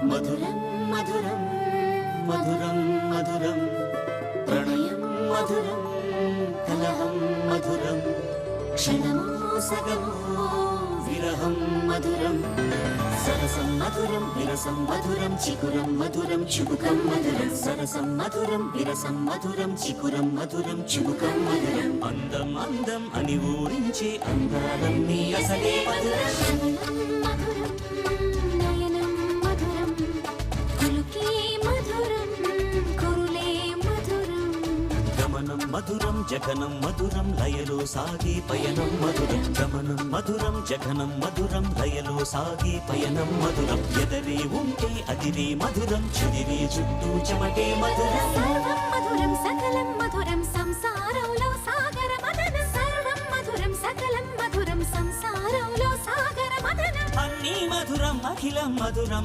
మధురం మధురం మధురం మధురం ప్రణయం మధురం కలహం మధురం క్షణమో సగమో విరహం మధురం సరసం మధురం విరసం మధురం చికురం మధురం చుబుకం మధురం సరసం మధురం విరసం మధురం చికురం మధురం చుబుకం మధురం అందం అందం అని ఊరించే అందాలన్నీ అసలే మధురం మధురం జగనం మధురం లయలో సాగే పయనం మధురం గమనం మధురం జగనం మధురం లయలో సాగే పయనం మధురం ఎదరే ఉంటే అదిరే మధురం చెదిరే చుట్టూ చెమటే మధురం సర్వం మధురం సకలం మధురం సంసారంలో సాగర మదనం సర్వం మధురం సకలం మధురం సంసారంలో సాగర మదనం అన్నీ మధురం అఖిలం మధురం